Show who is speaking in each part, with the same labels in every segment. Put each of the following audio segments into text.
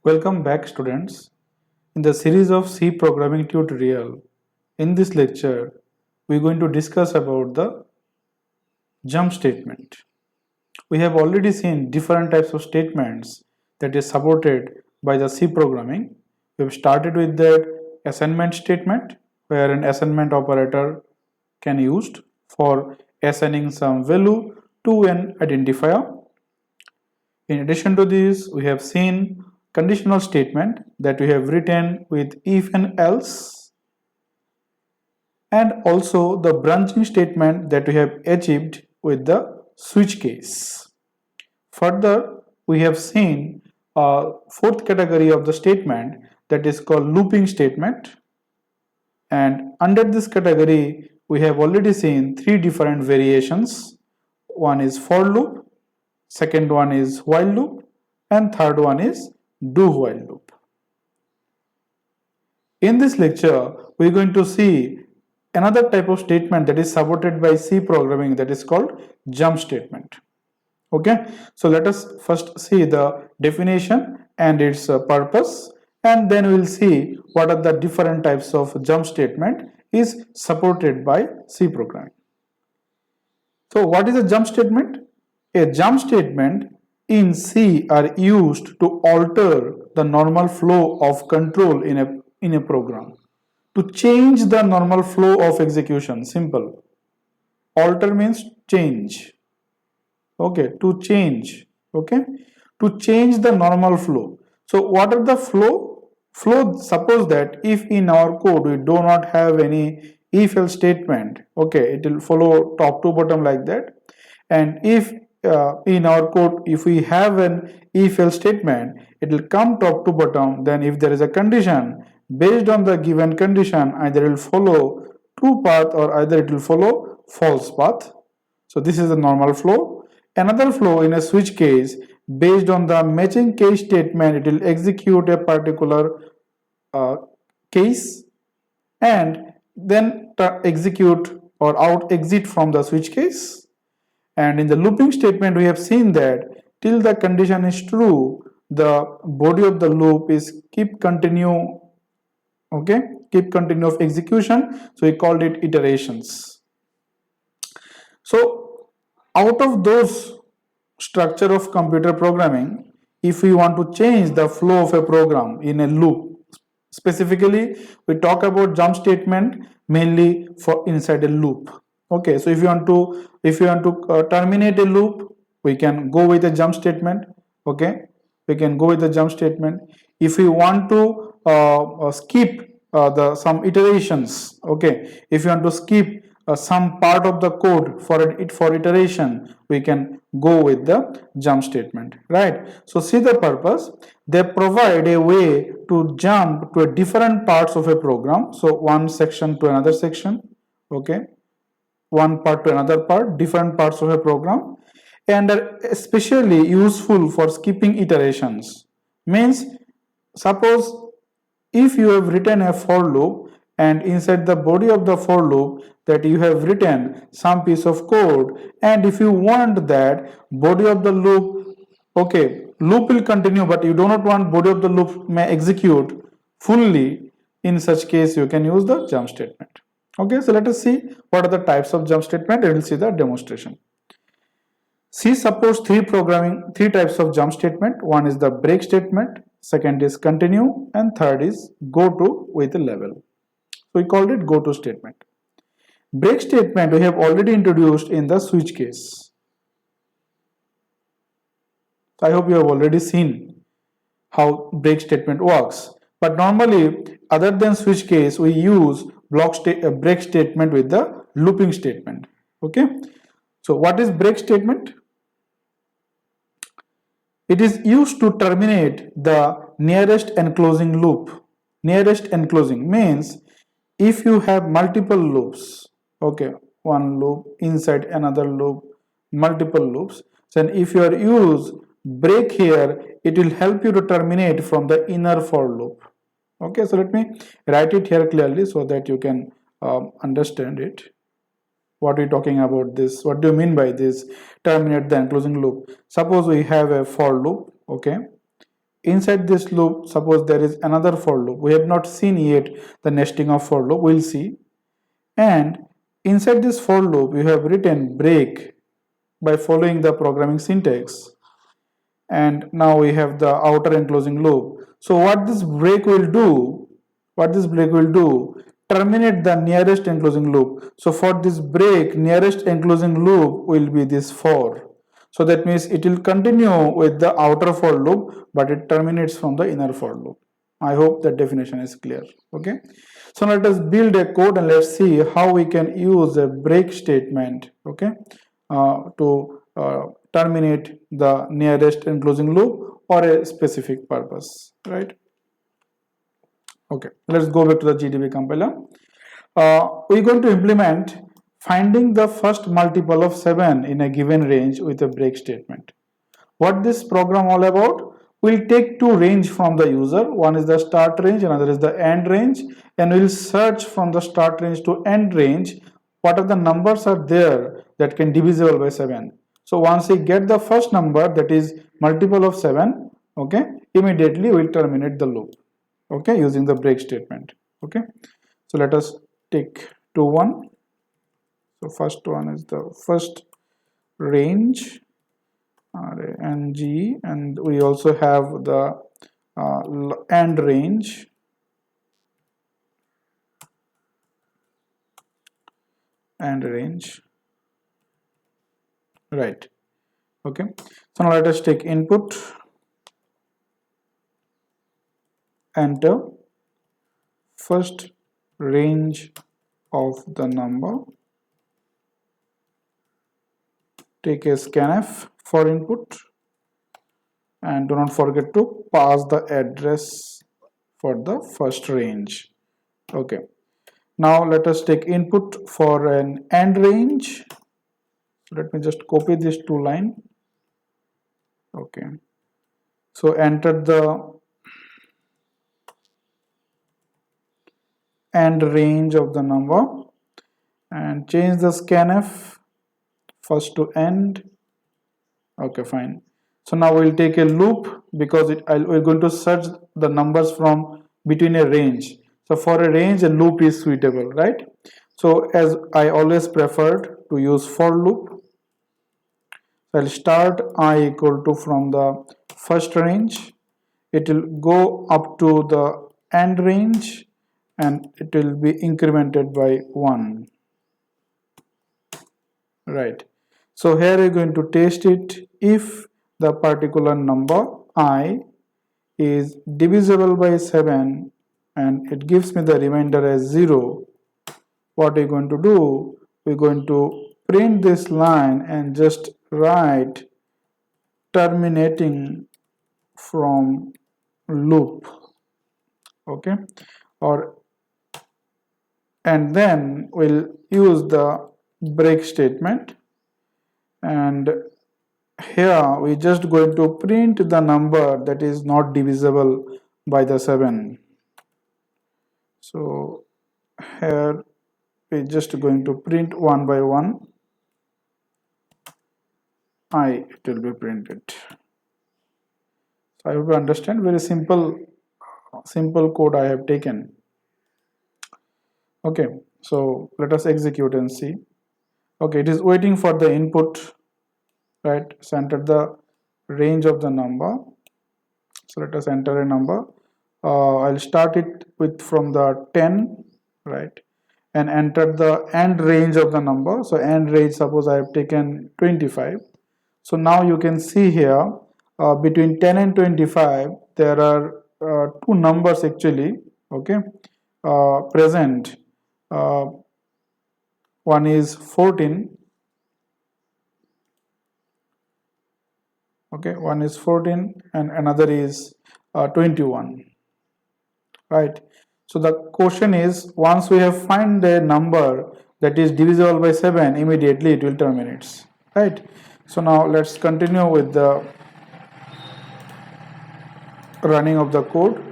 Speaker 1: Welcome back, students. In the series of C programming tutorial, in this lecture, we're going to discuss about the jump statement. We have already seen different types of statements that is supported by the C programming. We've started with the assignment statement, where an assignment operator can be used for assigning some value to an identifier. In addition to this, we have seen conditional statement that we have written with if and else, and also the branching statement that we have achieved with the switch case. Further, we have seen a fourth category of the statement that is called looping statement, and under this category we have already seen three different variations. One is for loop, second one is while loop, and third one is do while loop. In this lecture, we are going to see another type of statement that is supported by C programming, that is called jump statement. Okay, so let us first see the definition and its purpose, and then we will see what are the different types of jump statement is supported by C programming. So what is a jump statement? A jump statement in C are used to alter the normal flow of control in a program. To change the normal flow of execution, simple. Alter means change. Okay, to change. Okay, to change the normal flow. So what are the flow? Flow, suppose that if in our code we do not have any if else statement, okay, it will follow top to bottom like that. And if in our code, if we have an if else statement, it will come top to bottom. Then if there is a condition, based on the given condition, either it will follow true path or either it will follow false path. So this is the normal flow. Another flow in a switch case, based on the matching case statement, it will execute a particular case and then execute or out exit from the switch case. And in the looping statement, we have seen that till the condition is true, the body of the loop is keep continue, okay, keep continue of execution. So we called it iterations. So out of those structure of computer programming, if we want to change the flow of a program in a loop, specifically we talk about jump statement mainly for inside a loop. Okay, so if you want to terminate a loop, we can go with a jump statement. Okay, we can go with the jump statement. If we want to skip some iterations, okay, if you want to skip some part of the code for iteration, we can go with the jump statement, right? So see the purpose. They provide a way to jump to a different parts of a program. So one section to another section, okay, one part to another part, different parts of a program, and are especially useful for skipping iterations. Means, suppose if you have written a for loop and inside the body of the for loop that you have written some piece of code, and if you want that body of the loop, okay, loop will continue, but you do not want body of the loop may execute fully, in such case you can use the jump statement. Okay, so let us see what are the types of jump statement. We will see the demonstration. C supports three types of jump statement. One is the break statement, second is continue, and third is go to with a level. So we called it Goto statement. Break statement we have already introduced in the switch case. I hope you have already seen how break statement works. But normally, other than switch case, we use break statement with the looping statement. Okay. So what is break statement? It is used to terminate the nearest and closing loop. Nearest and closing means if you have multiple loops, okay, one loop inside another loop, multiple loops, then if you are use break here, it will help you to terminate from the inner for loop. Okay, so let me write it here clearly so that you can understand it. What are we talking about this? What do you mean by this? Terminate the enclosing loop. Suppose we have a for loop, okay, inside this loop, suppose there is another for loop. We have not seen yet the nesting of for loop. We'll see. And inside this for loop, you have written break by following the programming syntax. And now we have the outer enclosing loop. So what this break will do, terminate the nearest enclosing loop. So for this break, nearest enclosing loop will be this for. So that means it will continue with the outer for loop, but it terminates from the inner for loop. I hope that definition is clear. Okay. So now let us build a code and let's see how we can use a break statement. Okay, to terminate the nearest enclosing loop or a specific purpose. Right. Okay. Let's go back to the GDB compiler. We're going to implement finding the first multiple of 7 in a given range with a break statement. What this program all about? We'll take two range from the user. One is the start range, another is the end range, and we'll search from the start range to end range what are the numbers are there that can divisible by 7. So once we get the first number that is multiple of 7, okay, immediately we'll terminate the loop, okay, using the break statement. Okay, so let us take 2 1. So first one is the first range, RANG, and we also have the end range, right. Okay, so now let us take input, enter first range of the number, take a scanf for input, and do not forget to pass the address for the first range. Okay, now let us take input for an end range. Let me just copy this 2 line. Okay, so enter the end range of the number and change the scanf first to end. Okay, fine. So now we'll take a loop because we're going to search the numbers from between a range. So for a range, a loop is suitable, right? So as I always preferred to use for loop, I'll start I equal to from the first range. It will go up to the end range and it will be incremented by 1. Right. So here we're going to test it. If the particular number I is divisible by 7 and it gives me the remainder as 0, what we're going to do, we're going to print this line and just write terminating from loop. Okay, and then we'll use the break statement, and here we're just going to print the number that is not divisible by the 7. So here we're just going to print 1 by 1 it will be printed. I hope you understand. Very simple code I have taken. Okay, so let us execute and see. Okay, it is waiting for the input, right? So enter the range of the number. So let us enter a number. I'll start it with from the 10, right? And enter the end range of the number. So end range, suppose I have taken 25. So now you can see here between 10 and 25 there are two numbers actually, okay, present. One is 14, okay, one is 14 and another is 21, right? So the question is, once we have find a number that is divisible by 7, immediately it will terminate, right? So now let's continue with the running of the code.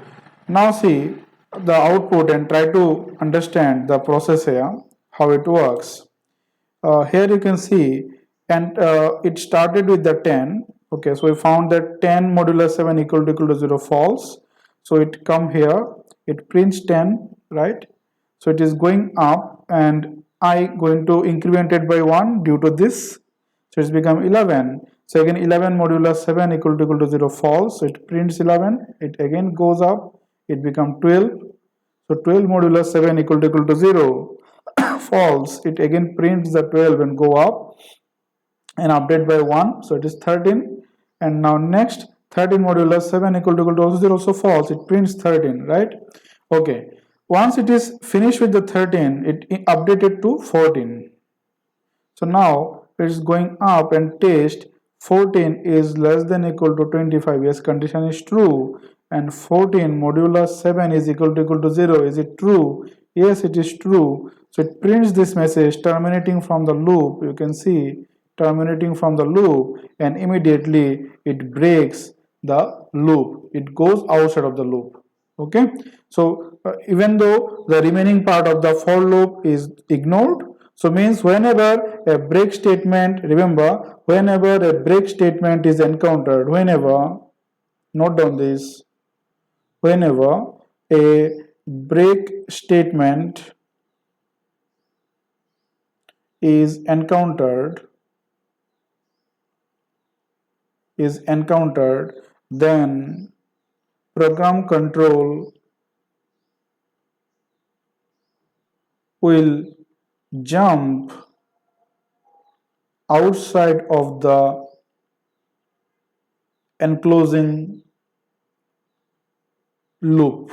Speaker 1: Now see the output and try to understand the process here, how it works. Here you can see, and it started with the 10, Okay, so we found that 10 modulo 7 equal to 0 false. So it come here, it prints 10, right? So it is going up and I going to increment it by 1 due to this. So it's become 11. So again 11 modulo 7 equal to 0 false. So it prints 11. It again goes up. It become 12. So 12 modulo 7 equal to 0 false. It again prints the 12 and go up and update by 1. So it is 13. And now next 13 modulo 7 equal to also 0 also false. It prints 13, right? Okay. Once it is finished with the 13, it updated to 14. So now it is going up and test 14 is less than equal to 25. Yes, condition is true. And 14 modulo 7 is equal to 0. Is it true? Yes, it is true. So it prints this message terminating from the loop. You can see terminating from the loop, and immediately it breaks the loop. It goes outside of the loop. Okay. So even though the remaining part of the for loop is ignored, so means whenever a break statement, remember, whenever a break statement is encountered, whenever, note down this, whenever a break statement is encountered, then program control will jump outside of the enclosing loop.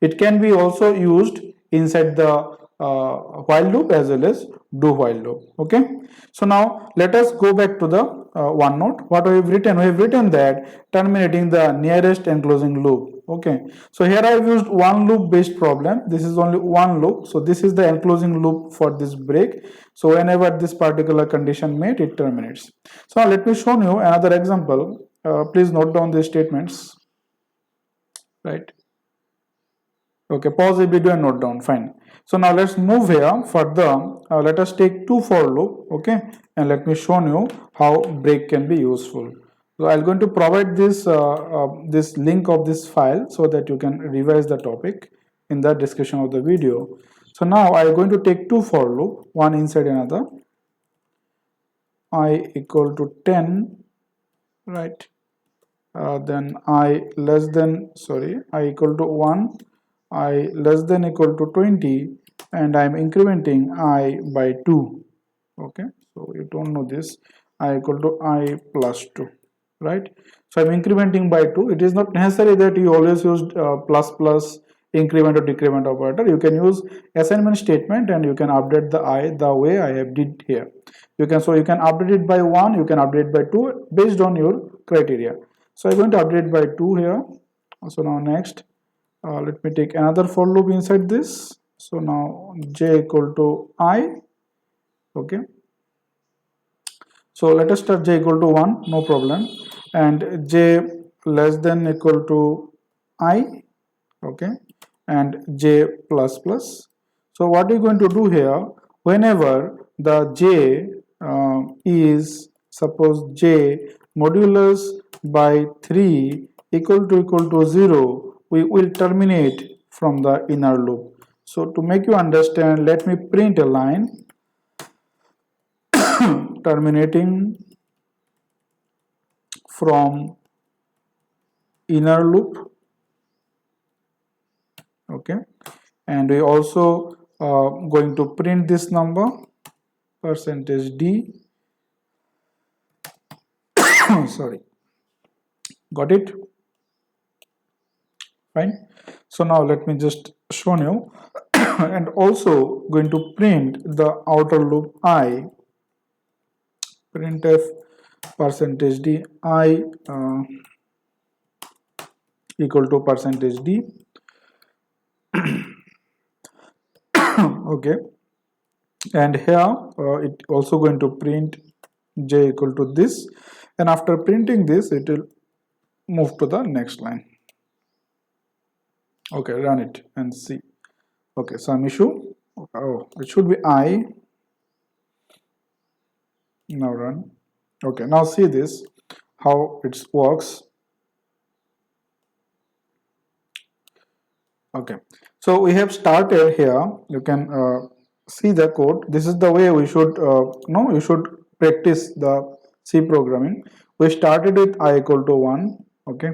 Speaker 1: It can be also used inside the while loop as well as do while loop. Okay. So now let us go back to the one note. What we have written? We have written that terminating the nearest enclosing loop. Okay. So here I have used one loop based problem. This is only one loop. So this is the enclosing loop for this break. So whenever this particular condition met, it terminates. So now let me show you another example. Please note down these statements. Right. Okay, pause the video and note down. Fine. So now let's move here further. Let us take two for loop. Okay, and let me show you how break can be useful. So I'm going to provide this this link of this file so that you can revise the topic in the description of the video. So now I'm going to take two for loop, one inside another. I equal to 10, right? Then I less than, sorry, I equal to 1, I less than equal to 20, and I'm incrementing I by 2. Okay, so you don't know this, I equal to I plus 2, right? So I'm incrementing by 2. It is not necessary that you always use plus plus increment or decrement operator. You can use assignment statement and you can update the I the way I have did here. You can, so you can update it by 1, you can update by 2 based on your criteria. So I'm going to update by 2 here. So now next, let me take another for loop inside this. So now j equal to I. Okay. So let us start j equal to 1, no problem. And j less than equal to I. Okay. And j plus plus. So what are you going to do here? Whenever the j is, suppose j modulus by 3 equal to 0, we will terminate from the inner loop. So to make you understand, let me print a line terminating from inner loop. Okay, and we also going to print this number percentage d. Sorry, got it? Fine. So now let me just show you and also going to print the outer loop I, printf percentage d I equal to percentage d. Okay, and here it also going to print j equal to this, and after printing this it will move to the next line. Okay, run it and see. Okay, some issue. Oh, it should be I. Now run. Okay, now see this, how it works. Okay, so we have started here. You can see the code. This is the way we should no, you should practice the C programming. We started with I equal to 1. Okay,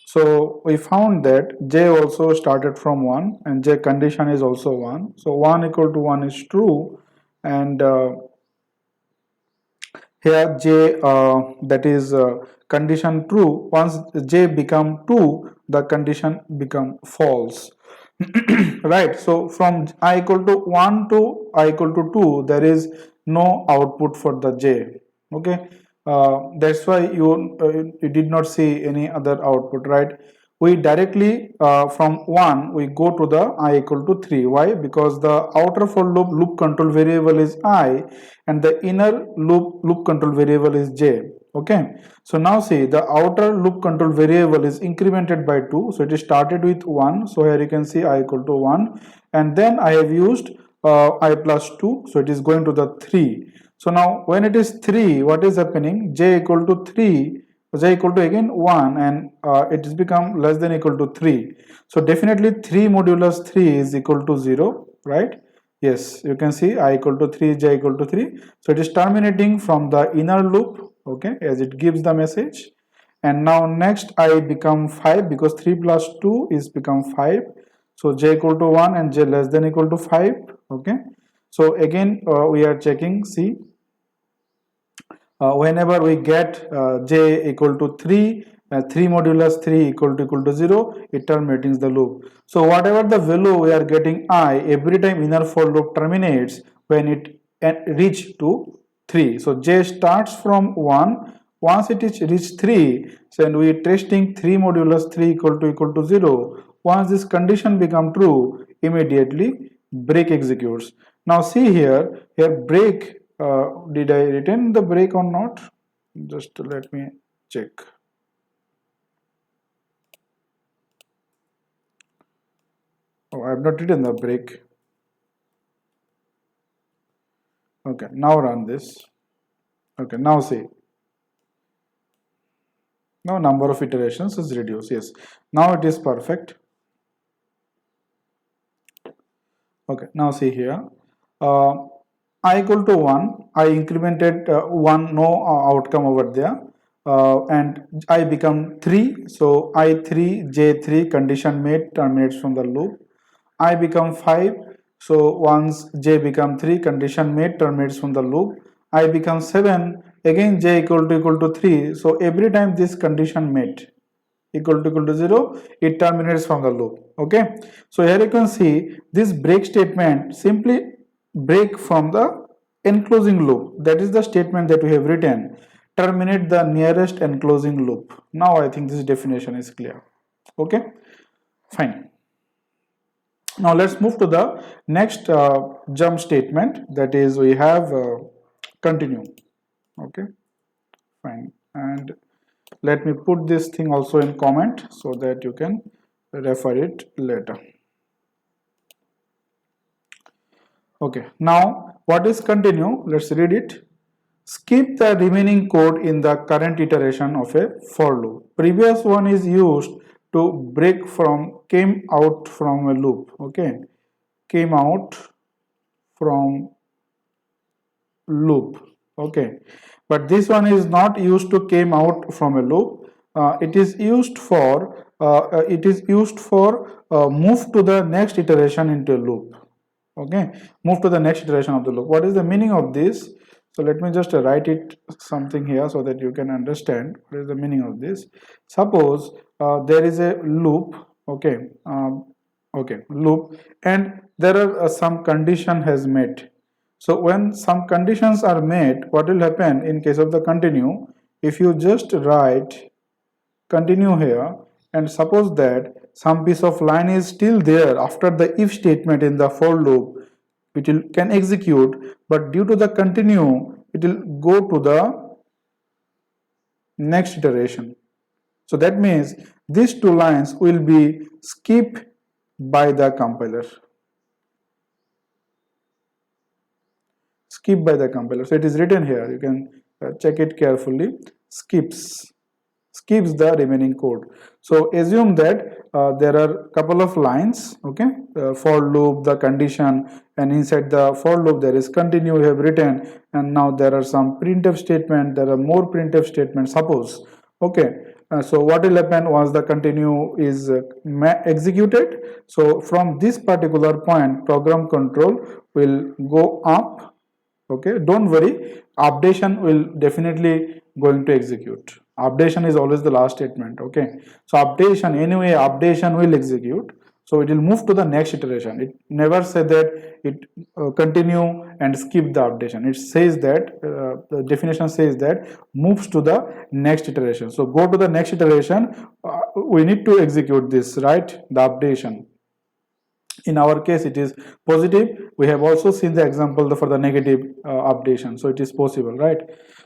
Speaker 1: so we found that J also started from 1 and J condition is also 1. So 1 equal to 1 is true, and here j that is condition true. Once j become 2, the condition become false. Right, so from I equal to 1 to I equal to 2, there is no output for the j. Okay, that's why you did not see any other output, right? We directly from 1 we go to the I equal to 3. Why? Because the outer for loop control variable is I, and the inner loop control variable is j. Okay, so now see, the outer loop control variable is incremented by 2, so it is started with 1. So here you can see I equal to 1, and then I have used I plus 2, so it is going to the 3. So now when it is 3, what is happening? J equal to 3, j equal to again 1, and it has become less than equal to 3. So definitely 3 modulus 3 is equal to 0, right? Yes, you can see I equal to 3, j equal to 3. So it is terminating from the inner loop, okay, as it gives the message. And now next I become 5, because 3 plus 2 is become 5. So j equal to 1 and j less than equal to 5. Okay, so again we are checking. See, whenever we get j equal to 3, 3 modulus 3 equal to 0, it terminates the loop. So whatever the value we are getting I, every time inner for loop terminates when it reach to 3. So j starts from 1. Once it is reached 3, so we are testing 3 modulus 3 equal to 0. Once this condition become true, immediately break executes. Now see here break, did I return the break or not? Just let me check. Oh, I have not written the break. Okay, now run this. Okay, now see. Now number of iterations is reduced. Yes, now it is perfect. Okay, now see here. Uh, I equal to 1. I incremented 1, no outcome over there. And I become 3. So I3, J3 condition made terminates from the loop. I become 5. So once j become 3, condition made terminates from the loop. I become 7, again j equal to 3. So every time this condition met equal to 0, it terminates from the loop. Okay, so here you can see this break statement simply break from the enclosing loop. That is the statement that we have written, terminate the nearest enclosing loop. Now I think this definition is clear. Okay, fine. Now let's move to the next jump statement, that is we have continue. Okay, fine, and let me put this thing also in comment so that you can refer it later. Okay, now what is continue? Let's read it. Skip the remaining code in the current iteration of a for loop. Previous one is used to break from, came out from a loop. Okay, came out from loop. Okay, but this one is not used to came out from a loop. It is used for move to the next iteration into a loop. Okay, move to the next iteration of the loop. What is the meaning of this? So let me just write it something here so that you can understand what is the meaning of this. Suppose there is a loop. Okay, loop, and there are some condition has met. So when some conditions are met, what will happen in case of the continue? If you just write continue here, and suppose that some piece of line is still there after the if statement in the for loop, it will can execute, but due to the continue, it will go to the next iteration. So that means these two lines will be skipped by the compiler. Skip by the compiler. So it is written here. You can check it carefully, skips the remaining code. So assume that there are couple of lines, okay, for loop, the condition, and inside the for loop there is continue you have written, and now there are some printf statement, there are more printf statements, suppose, okay. So what will happen once the continue is executed? So from this particular point, program control will go up. Okay, don't worry, updation will definitely going to execute. Updation is always the last statement. Okay, so updation, anyway updation will execute, so it will move to the next iteration. It never said that it continue and skip the updation. It says that the definition says that moves to the next iteration. So go to the next iteration, we need to execute this, right, the updation. In our case it is positive. We have also seen the example for the negative updation, so it is possible, right?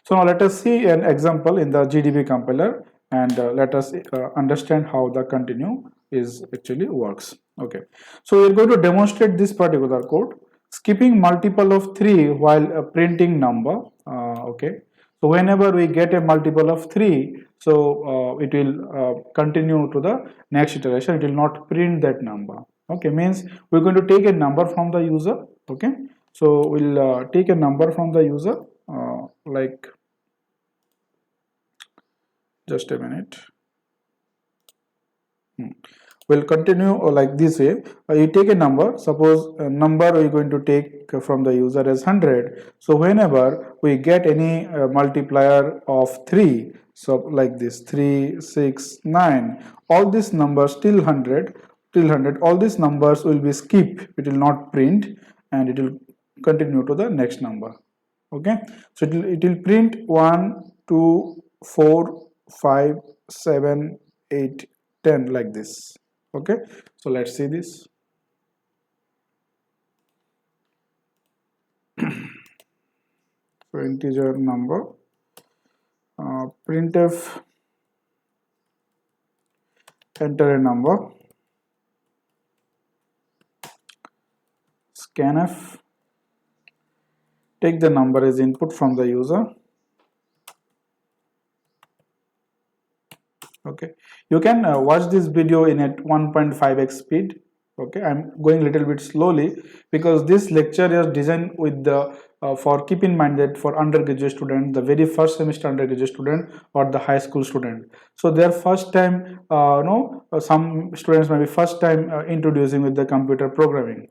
Speaker 1: So now let us see an example in the GDB compiler, and let us understand how the continue is actually works. Okay, so we're going to demonstrate this particular code, skipping multiple of 3 while printing number. Okay, so whenever we get a multiple of 3, so it will continue to the next iteration, it will not print that number. Okay, means we're going to take a number from the user. Okay, so we'll take a number from the user, like, just a minute. We'll continue like this way. You take a number, suppose a number we're going to take from the user as 100. So whenever we get any multiplier of 3, so like this 3, 6, 9, all these numbers till 100, all these numbers will be skipped. It will not print, and it will continue to the next number. Okay, so it will print 1, 2, 4, 5, 7, 8, 10 like this. Okay, so let's see this. So integer number, printf, enter a number, scanf, take the number as input from the user. Okay, you can watch this video in at 1.5x speed. Okay, I'm going a little bit slowly because this lecture is designed with the for keep in mind that for undergraduate student, the very first semester undergraduate student or the high school student, so their first time some students may be first time introducing with the computer programming.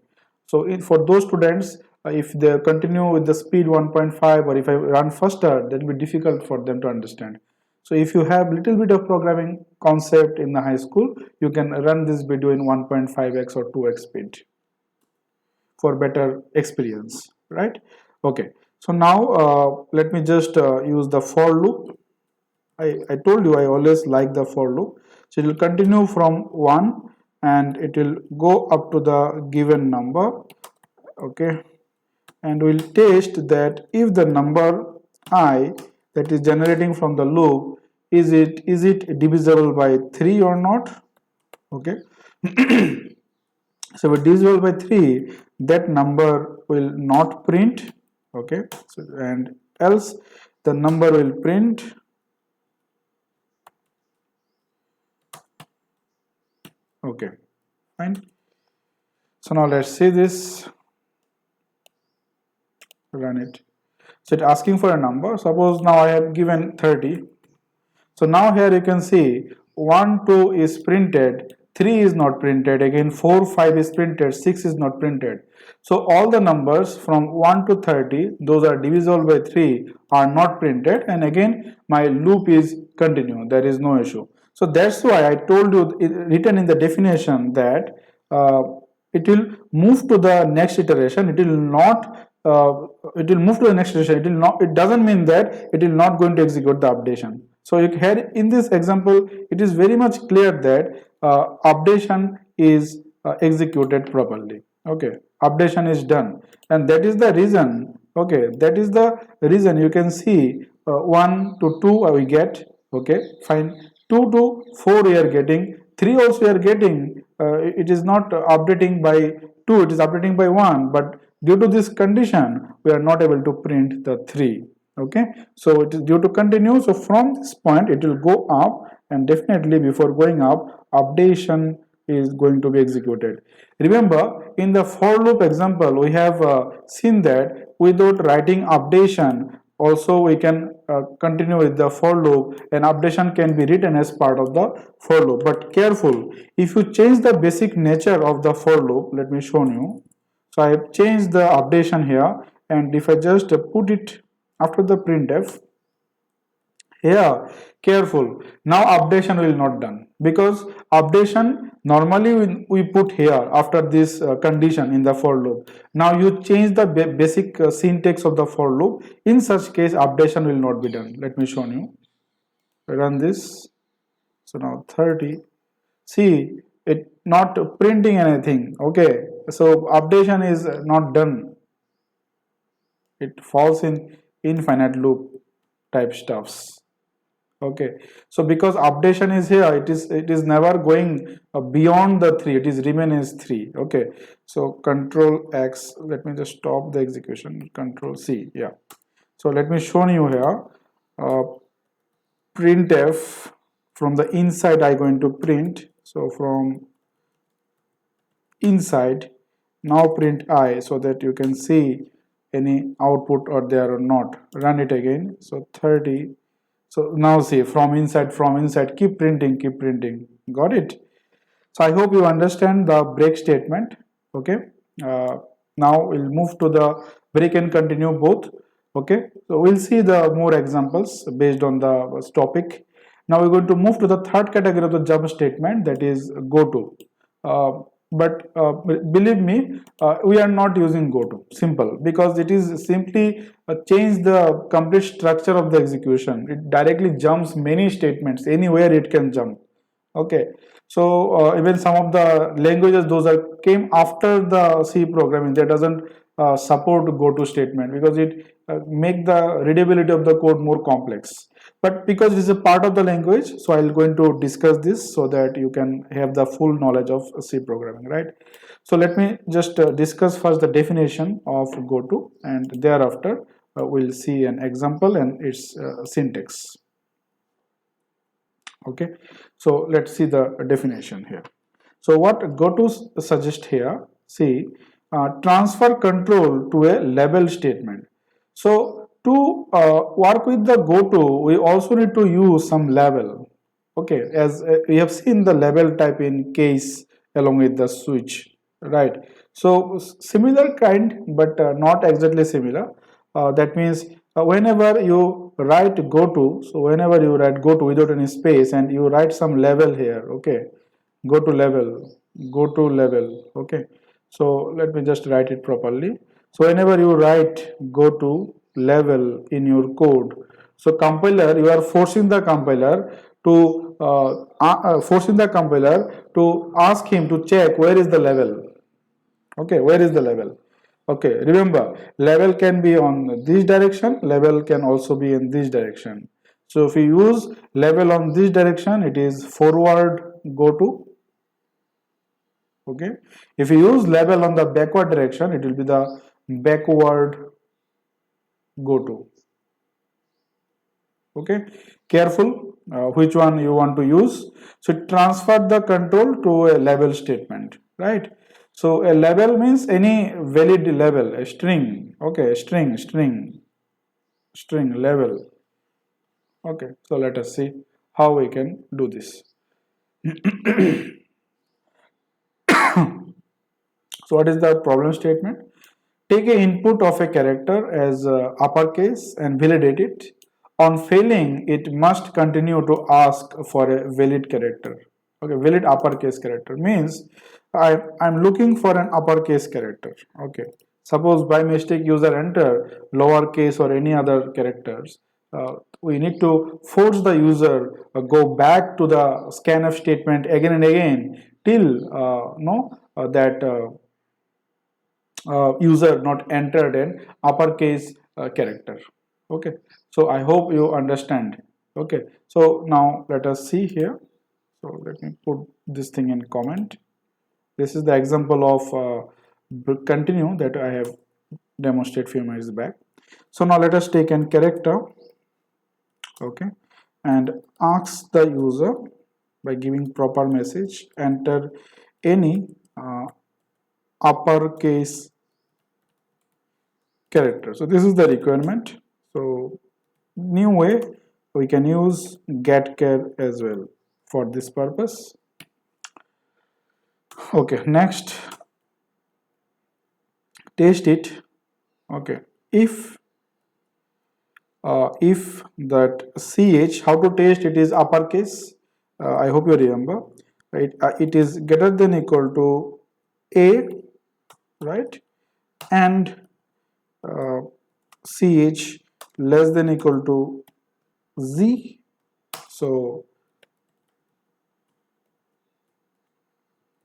Speaker 1: So for those students, if they continue with the speed 1.5, or if I run faster, that will be difficult for them to understand. So if you have little bit of programming concept in the high school, you can run this video in 1.5x or 2x speed for better experience, right? Okay, so now let me just use the for loop. I told you I always like the for loop. So it will continue from 1 and it will go up to the given number. Okay, and we'll test that if the number I that is generating from the loop, is it divisible by 3 or not? Okay, so if divisible by 3, that number will not print. Okay, so and else the number will print. Okay, fine. So now let's see this, run it. So it's asking for a number. Suppose now I have given 30. So now here you can see 1, 2 is printed, 3 is not printed, again 4, 5 is printed, 6 is not printed. So all the numbers from 1 to 30, those are divisible by 3, are not printed, and again my loop is continue, there is no issue. So that's why I told you, written in the definition, that it will move to the next iteration, it will not it will move to the next iteration, it will not, it doesn't mean that it will not going to execute the updation. So here in this example, it is very much clear that updation is executed properly. Okay, updation is done, and that is the reason. Okay, that is the reason you can see 1 to 2 we get. Okay, fine. 2 to 4 we are getting. 3 also we are getting. It is not updating by 2, it is updating by 1. But due to this condition, we are not able to print the 3. Okay, so it is due to continue. So from this point it will go up, and definitely before going up, updation is going to be executed. Remember, in the for loop example we have seen that without writing updation also we can continue with the for loop, and updation can be written as part of the for loop. But careful, if you change the basic nature of the for loop, let me show you. So I have changed the updation here, and if I just put it after the printf, here, careful, now updation will not done, because updation normally we put here after this condition in the for loop. Now you change the basic syntax of the for loop. In such case updation will not be done. Let me show you. Run this. So now 30, see it not printing anything. Okay, so updation is not done. It falls in infinite loop type stuffs. Okay, so because updation is here, it is never going beyond the 3, it is remain as 3. Okay, so control X, let me just stop the execution, control C. Yeah, so let me show you here. uh, printf, from the inside I going to print. So from inside, now print I, so that you can see any output or there or not. Run it again. So 30. So now see, from inside, keep printing. Got it? So I hope you understand the break statement. Okay. Uh, Now we'll move to the break and continue both. Okay. So we'll see the more examples based on the topic. Now we're going to move to the third category of the jump statement, that is go to. But believe me, we are not using goto simple, because it is simply change the complete structure of the execution. It directly jumps many statements, anywhere it can jump. Okay, so even some of the languages, those are came after the C programming, that doesn't support goto statement, because it make the readability of the code more complex. But because it is a part of the language, so I'll going to discuss this so that you can have the full knowledge of C programming, right? So let me just discuss first the definition of goto, and thereafter we'll see an example and its syntax. Okay, so let's see the definition here. So what goto suggest here, see, transfer control to a label statement. So to work with the goto, we also need to use some label. Okay, as we have seen the label type in case along with the switch, right? So similar kind, but not exactly similar. That means whenever you write goto, so whenever you write goto without any space and you write some label here, okay, go to level, okay. So let me just write it properly. So whenever you write go to level in your code, so compiler, you are forcing the compiler to ask him to check where is the level. Okay, where is the level? Okay, remember, level can be on this direction, level can also be in this direction. So if you use level on this direction, it is forward go to. Okay, if you use level on the backward direction, it will be the backward go to. Okay, careful which one you want to use. So transfer the control to a level statement, right? So a level means any valid level, a string. Okay, string level. Okay, so let us see how we can do this. So what is the problem statement? Take a input of a character as uppercase and validate it. On failing, it must continue to ask for a valid character. Okay, valid uppercase character means I'm looking for an uppercase character. Okay, suppose by mistake user enter lowercase or any other characters. We need to force the user go back to the scanf statement again and again till no that user not entered an uppercase character. Okay, so I hope you understand. Okay, so now let us see here. So let me put this thing in comment. This is the example of continue that I have demonstrated few minutes back. So now let us take an character, okay, and ask the user by giving proper message, enter any uh, uppercase character. So this is the requirement. So new way, we can use getChar as well for this purpose. Okay, next, test it. Okay, if that ch, how to test it is uppercase. I hope you remember, right? It is greater than equal to a, right, and ch less than equal to z. So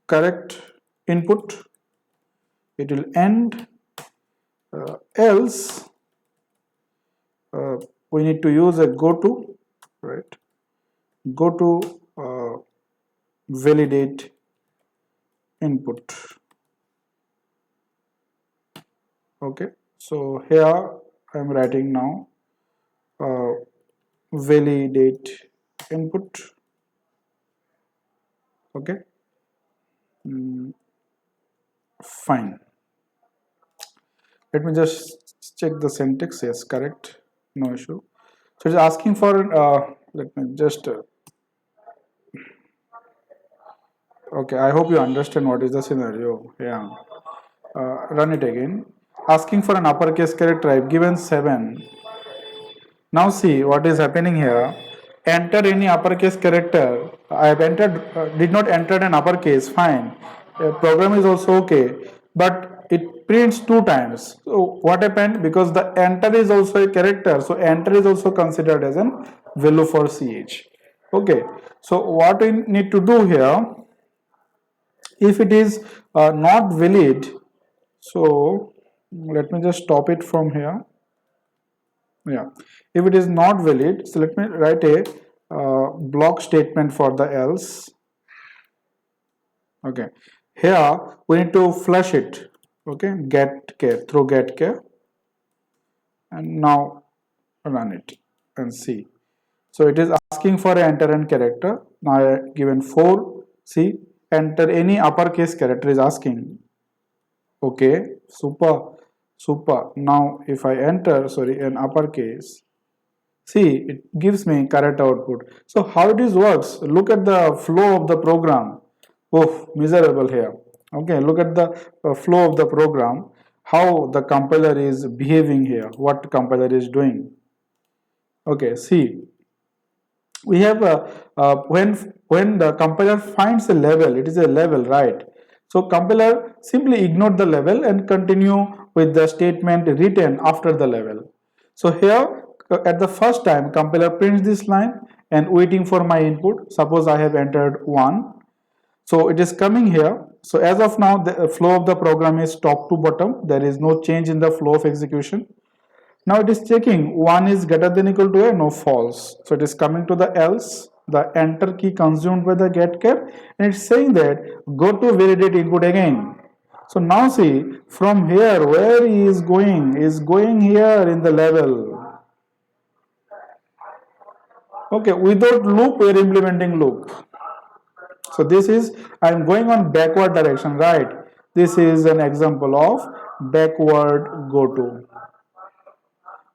Speaker 1: correct input, it will end, else we need to use a goto, right, goto validate input. Okay, so here I am writing now validate input. Okay, fine. Let me just check the syntax. Yes, correct, no issue. So it's asking for let me just okay, I hope you understand what is the scenario. Yeah, run it again. Asking for an uppercase character, I've given 7. Now see what is happening here. Enter any uppercase character. I have entered, did not enter an uppercase, fine. Program is also okay, but it prints 2 times. So what happened? Because the enter is also a character, so enter is also considered as an value for ch. Okay, so what we need to do here, if it is not valid, so let me just stop it from here. Yeah, if it is not valid, so let me write a block statement for the else. Okay, here we need to flush it. Okay, getChar, through getChar, and now run it and see. So it is asking for an enter and character. Now I have given 4. See, enter any uppercase character is asking. Okay, super. Now if I enter, sorry, an uppercase, see, it gives me correct output. So how it is works? Look at the flow of the program. Oh, miserable here. Okay, look at the flow of the program. How the compiler is behaving here. What compiler is doing. Okay, see, we have when the compiler finds a level, it is a level, right? So compiler simply ignore the level and continue with the statement written after the level. So here at the first time compiler prints this line and waiting for my input. Suppose I have entered 1, so it is coming here. So as of now the flow of the program is top to bottom, there is no change in the flow of execution. Now it is checking 1 is greater than equal to a, no, false. So it is coming to the else, the enter key consumed by the getChar, and it's saying that go to validate input again. So now see, from here where he is going here in the level. Okay, without loop we are implementing loop. So this is, I am going on backward direction, right? This is an example of backward goto.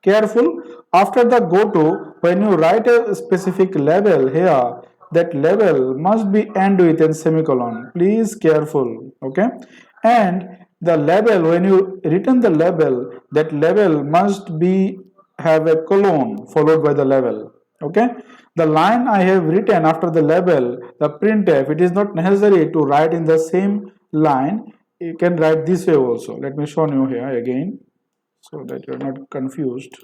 Speaker 1: Careful, after the goto, when you write a specific level here, that level must be end with a semicolon. Please careful, okay? And the level, when you written the level, that level must be have a colon followed by the level, okay? The line I have written after the label, the printf, it is not necessary to write in the same line. You can write this way also. Let me show you here again so that you are not confused.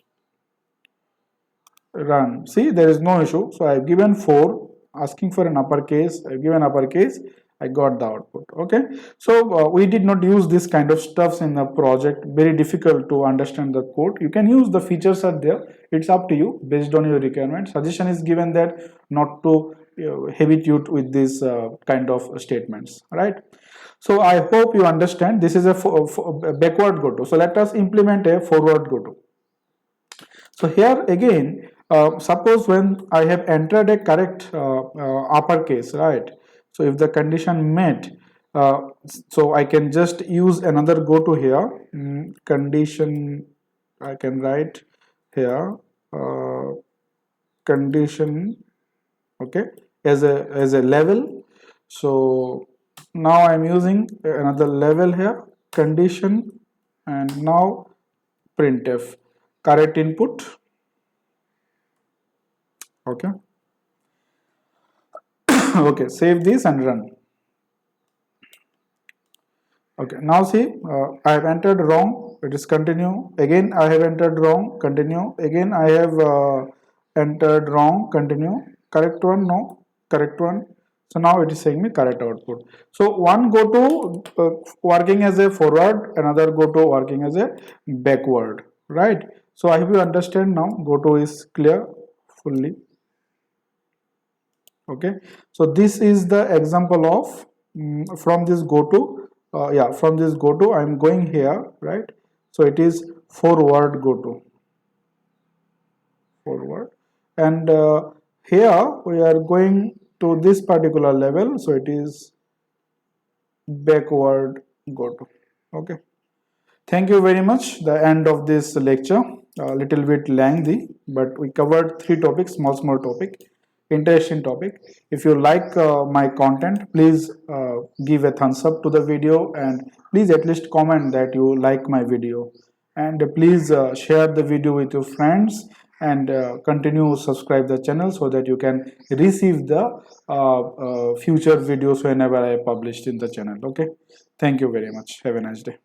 Speaker 1: Run. See, there is no issue. So I have given 4, asking for an uppercase. I have given uppercase. I got the output. Okay. So we did not use this kind of stuffs in the project. Very difficult to understand the code. You can use, the features are there. It's up to you based on your requirement. Suggestion is given that not to habituate with this kind of statements. Right. So I hope you understand. This is a backward goto. So let us implement a forward goto. So here again, suppose when I have entered a correct uppercase, right? So if the condition met, so I can just use another go to here. Condition, I can write here condition, okay, as a level. So now I'm using another level here, condition, and now printf, correct input. Okay. Okay, save this and run. Okay, now see, I have entered wrong, it is continue. Again I have entered wrong, continue. Again I have entered wrong, continue. Correct one, no. Correct one. So now it is saying me correct output. So one go to working as a forward, another go to working as a backward, right? So I hope you understand now. Go to is clear fully. Okay, so this is the example of from this go to yeah, from this go to I'm going here, right? So it is forward go to, forward, and here we are going to this particular level, so it is backward go to. Okay, thank you very much. The end of this lecture, a little bit lengthy, but we covered three topics, small topic, interesting topic. If you like my content, please give a thumbs up to the video, and please at least comment that you like my video, and please share the video with your friends, and continue subscribe the channel so that you can receive the future videos whenever I published in the channel. Okay, thank you very much. Have a nice day.